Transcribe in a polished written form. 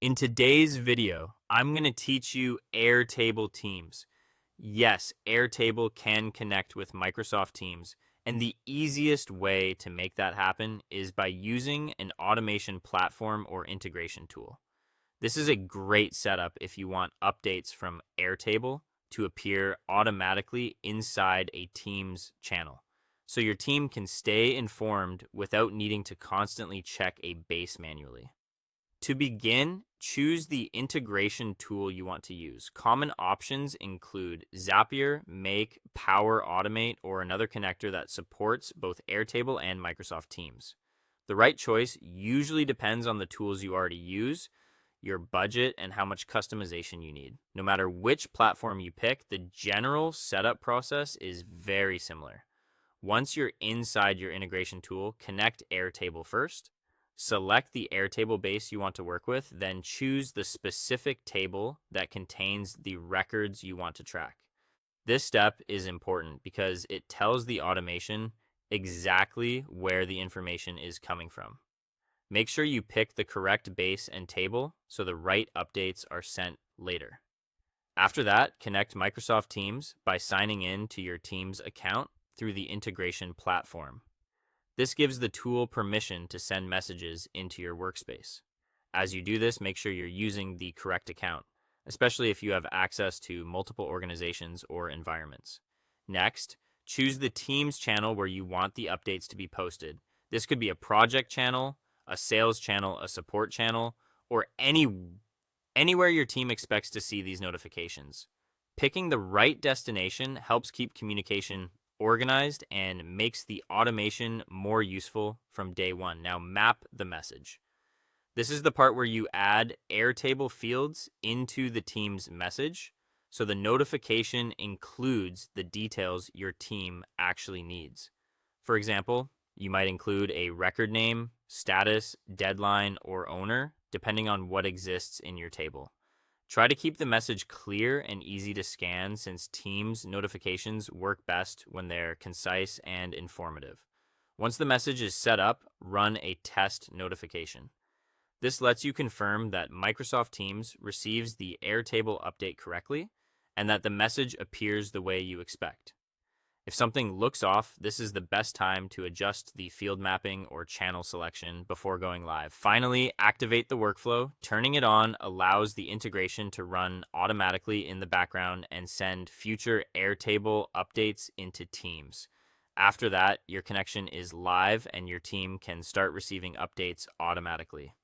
In today's video, I'm going to teach you Airtable Teams. Yes, Airtable can connect with Microsoft Teams, and the easiest way to make that happen is by using an automation platform or integration tool. This is a great setup if you want updates from Airtable to appear automatically inside a Teams channel, so your team can stay informed without needing to constantly check a base manually. To begin, choose the integration tool you want to use. Common options include Zapier, Make, Power Automate, or another connector that supports both Airtable and Microsoft Teams. The right choice usually depends on the tools you already use, your budget, and how much customization you need. No matter which platform you pick, the general setup process is very similar. Once you're inside your integration tool, connect Airtable first. Select the Airtable base you want to work with, then choose the specific table that contains the records you want to track. This step is important because it tells the automation exactly where the information is coming from. Make sure you pick the correct base and table so the right updates are sent later. After that, connect Microsoft Teams by signing in to your Teams account through the integration platform. This gives the tool permission to send messages into your workspace. As you do this, make sure you're using the correct account, especially if you have access to multiple organizations or environments. Next, choose the Teams channel where you want the updates to be posted. This could be a project channel, a sales channel, a support channel, or anywhere your team expects to see these notifications. Picking the right destination helps keep communication organized and makes the automation more useful from day one. Now map the message. This is the part where you add Airtable fields into the team's message, so the notification includes the details your team actually needs. For example, you might include a record name, status, deadline, or owner, depending on what exists in your table. Try to keep the message clear and easy to scan since Teams notifications work best when they're concise and informative. Once the message is set up, run a test notification. This lets you confirm that Microsoft Teams receives the Airtable update correctly and that the message appears the way you expect. If something looks off, this is the best time to adjust the field mapping or channel selection before going live. Finally, activate the workflow. Turning it on allows the integration to run automatically in the background and send future Airtable updates into Teams. After that, your connection is live and your team can start receiving updates automatically.